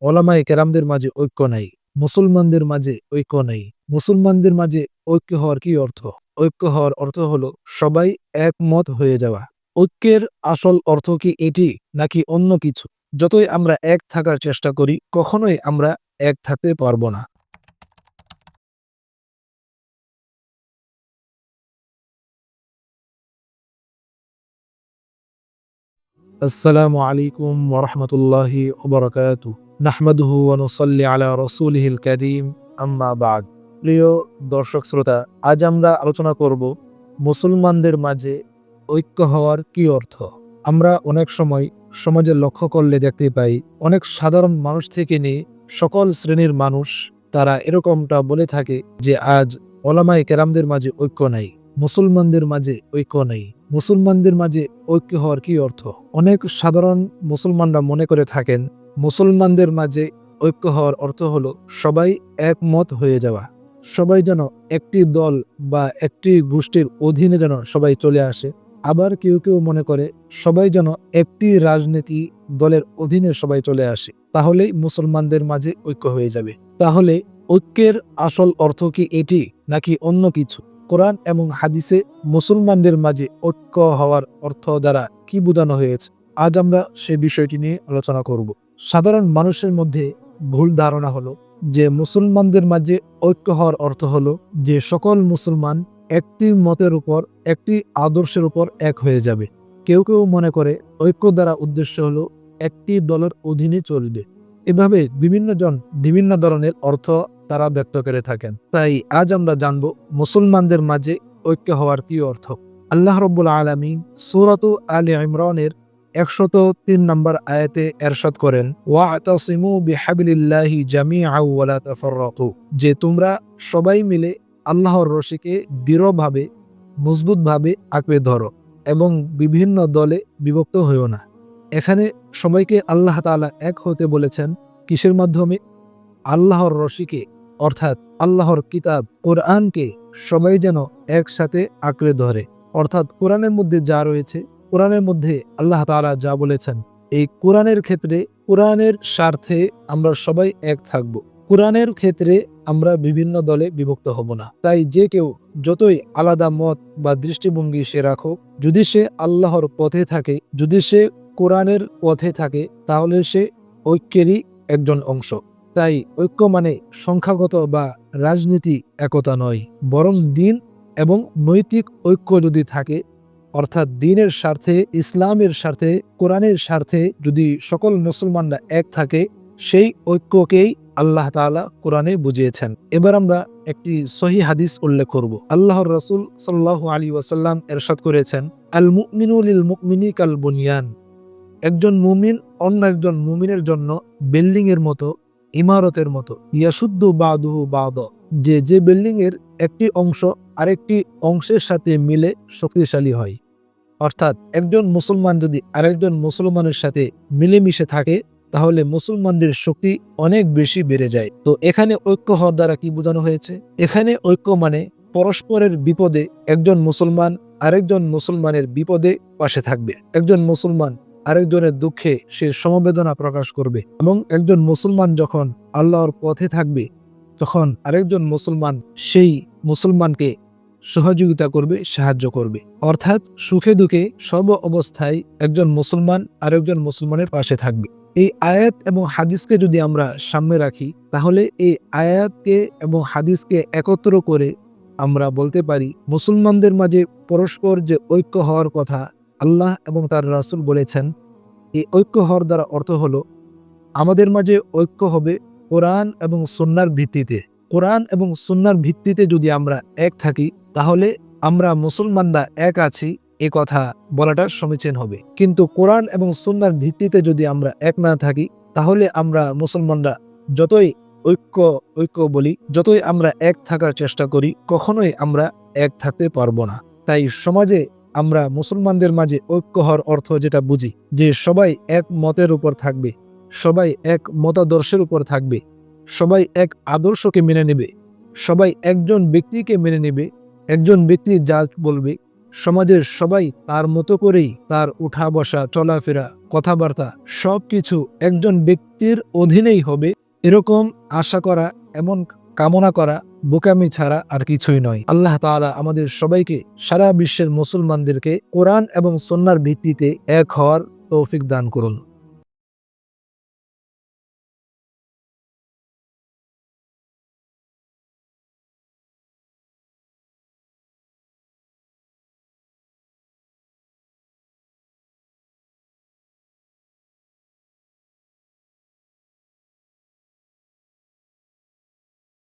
ওলামায়ে কেরামদের মাঝে ঐক্য নাই, মুসলমানদের মাঝে ঐক্য নাই। মুসলমানদের মাঝে ঐক্য হওয়ার কি অর্থ? ঐক্য হওয়ার অর্থ হলো সবাই একমত হয়ে যাওয়া। ঐক্যের আসল অর্থ কি এটি নাকি অন্য কিছু? যতই আমরা এক থাকার চেষ্টা করি, কখনোই আমরা এক থাকতে পারবো না। আসসালামু আলাইকুম ওয়া রাহমাতুল্লাহি ওয়া বারাকাতুহু। নাহমাদুহু ওয়া নুসাল্লি আলা রাসূলিহিল কারীম, আম্মা বা'দ। প্রিয় দর্শক শ্রোতা, আজ আমরা আলোচনা করব মুসলমানদের মাঝে ঐক্য হওয়ার কি অর্থ। আমরা অনেক সময় সমাজে লক্ষ্য করলে দেখতে পাই, অনেক সাধারণ মানুষ থেকে নিয়ে সকল শ্রেণীর মানুষ তারা এরকমটা বলে থাকে যে আজ ওলামায়ে কেরামদের মাঝে ঐক্য নাই, মুসলমানদের মাঝে ঐক্য নেই। মুসলমানদের মাঝে ঐক্য হওয়ার কি অর্থ? অনেক সাধারণ মুসলমানরা মনে করে থাকেন মুসলমানদের মাঝে ঐক্য হওয়ার অর্থ হলো সবাই একমত হয়ে যাওয়া, সবাই যেন একটি দল বা একটি গোষ্ঠীর অধীনে যেন সবাই চলে আসে। আবার কেউ কেউ মনে করে সবাই যেন একটি রাজনীতি দলের অধীনে সবাই চলে আসে, তাহলেই মুসলমানদের মাঝে ঐক্য হয়ে যাবে। তাহলে ঐক্যের আসল অর্থ কি এটি নাকি অন্য কিছু? কোরআন এবং হাদিসে মুসলমানদের মাঝে ঐক্য হওয়ার অর্থ দ্বারা কি বোঝানো হয়েছে, আজ আমরা সে বিষয়টি নিয়ে আলোচনা করব। সাধারণ মানুষের মধ্যে ভুল ধারণা হলো যে মুসলমানদের মাঝে ঐক্য হওয়ার অর্থ হলো যে সকল মুসলমান একটি মতের উপর, একটি আদর্শের উপর এক হয়ে যাবে। কেউ কেউ মনে করে ঐক্য দ্বারা উদ্দেশ্য হলো একটি দলের অধীনে চলবে। এভাবে বিভিন্ন জন বিভিন্ন ধরনের অর্থ তারা ব্যক্ত করে থাকেন। তাই আজ আমরা জানব মুসলমানদের মাঝে ঐক্য হওয়ার কি অর্থ। আল্লাহ রাব্বুল আলামিন সূরাত আলে ইমরানের 103 নম্বর আয়াতে এরশাদ করেন, ওয়া'তাসিমু বিহাবলিল্লাহি জামিআন ওয়া লা তাফাররাকু, যে তোমরা সবাই মিলে আল্লাহর রশিকে দৃঢ়ভাবে মজবুতভাবে আঁকড়ে ধরো এবং বিভিন্ন দলে বিভক্ত হইও না। এখানে সবাইকে আল্লাহ তাআলা এক হতে বলেছেন কিসের মাধ্যমে? আল্লাহর রশিকে, অর্থাৎ আল্লাহর কিতাব কোরআনকে সবাই যেন একসাথে আঁকড়ে ধরে। অর্থাৎ কোরআনের মধ্যে যা রয়েছে, কোরআনের মধ্যে আল্লাহ তাআলা যা বলেছেন, এই কোরআনের ক্ষেত্রে, কোরআনের স্বার্থে আমরা সবাই এক থাকব। কোরআনের ক্ষেত্রে আমরা বিভিন্ন দলে বিভক্ত হব না। তাই যে কেউ যতই আলাদা মত বা দৃষ্টিভঙ্গি সে রাখুক, যদি সে আল্লাহর পথে থাকে, যদি সে কোরআনের পথে থাকে, তাহলে সে ঐক্যেরই একজন অংশ। তাই ঐক্য মানে সংখ্যাগত বা রাজনীতি একতা নয়, বরং দিন এবং নৈতিক ঐক্য যদি থাকে, অর্থাৎ দিনের স্বার্থে, ইসলামের স্বার্থে, কোরআনের স্বার্থে যদি সকল মুসলমানরা এক থাকে, সেই ঐক্যকেই আল্লাহ তাআলা কোরআনে বুঝিয়েছেন। এবার আমরা একটি সহিহ হাদিস উল্লেখ করব। আল্লাহর রাসূল সাল্লাল্লাহু আলাইহি ওয়াসাল্লাম ইরশাদ করেছেন, আল মুমিনু লিল মুমিনি কাল বুনিয়ান, একজন মুমিন অন্য একজন মুমিনের জন্য বিল্ডিং এর মতো, ইমারতের মতো। ইয়াসুদ্দু বাদুহু বাদ, যে বিল্ডিং এর একটি অংশ আরেকটি অংশের সাথে মিলে শক্তিশালী হয়। অর্থাৎ একজন মুসলমান যদি আরেকজন মুসলমানের সাথে মিলেমিশে থাকে, তাহলে মুসলমানদের শক্তি অনেক বেশি বেড়ে যায়। তো এখানে ঐক্য হওয়ার দ্বারা কি বোঝানো হয়েছে? এখানে ঐক্য মানে পরস্পরের বিপদে একজন মুসলমান আরেকজন মুসলমানের বিপদে পাশে থাকবে। একজন মুসলমান আরেকজনের দুঃখে সে সমবেদনা প্রকাশ করবে এবং একজন মুসলমান যখন আল্লাহর পথে থাকবে, তখন আরেকজন মুসলমান সেই মুসলমানকে সহযোগিতা করবে, সাহায্য করবে। অর্থাৎ সুখে দুঃখে সর্ব অবস্থায় একজন মুসলমান আরেকজন মুসলমানের পাশে থাকবে। এই আয়াত এবং হাদিসকে যদি আমরা সামনে রাখি, তাহলে এই আয়াতকে এবং হাদিসকে একত্র করে আমরা বলতে পারি মুসলমানদের মাঝে পরস্পর যে ঐক্য হওয়ার কথা আল্লাহ এবং তার রাসূল বলেছেন, এই ঐক্য হওয়ার দ্বারা অর্থ হলো আমাদের মাঝে ঐক্য হবে কোরআন এবং সুন্নাহর ভিত্তিতে। কোরআন এবং সুন্নাহর ভিত্তিতে যদি আমরা এক থাকি, তাহলে আমরা মুসলমানরা এক আছি এ কথা বলাটা সমীচীন হবে। কিন্তু কোরআন এবং সুন্নাহর ভিত্তিতে যদি আমরা এক না থাকি, তাহলে আমরা মুসলমানরা যতই ঐক্য ঐক্য বলি, যতই আমরা এক থাকার চেষ্টা করি, কখনোই আমরা এক থাকতে পারবো না। তাই সমাজে আমরা মুসলমানদের মাঝে ঐক্য হওয়ার অর্থ যেটা বুঝি, যে সবাই এক মতের উপর থাকবে, সবাই এক মতাদর্শের উপর থাকবে, সবাই এক আদর্শকে মেনে নেবে, সবাই একজন ব্যক্তিকে মেনে নেবে, একজন ব্যক্তি যা বলবে সমাজের সবাই তার মতো করেই তার উঠা বসা চলাফেরা কথাবার্তা সবকিছু একজন ব্যক্তির অধীনেই হবে, এরকম আশা করা, এমন কামনা করা বোকামি ছাড়া আর কিছুই নয়। আল্লাহ তাআলা আমাদের সবাইকে, সারা বিশ্বের মুসলমানদেরকে কোরআন এবং সুন্নাহর ভিত্তিতে এক হওয়ার তৌফিক দান করুন।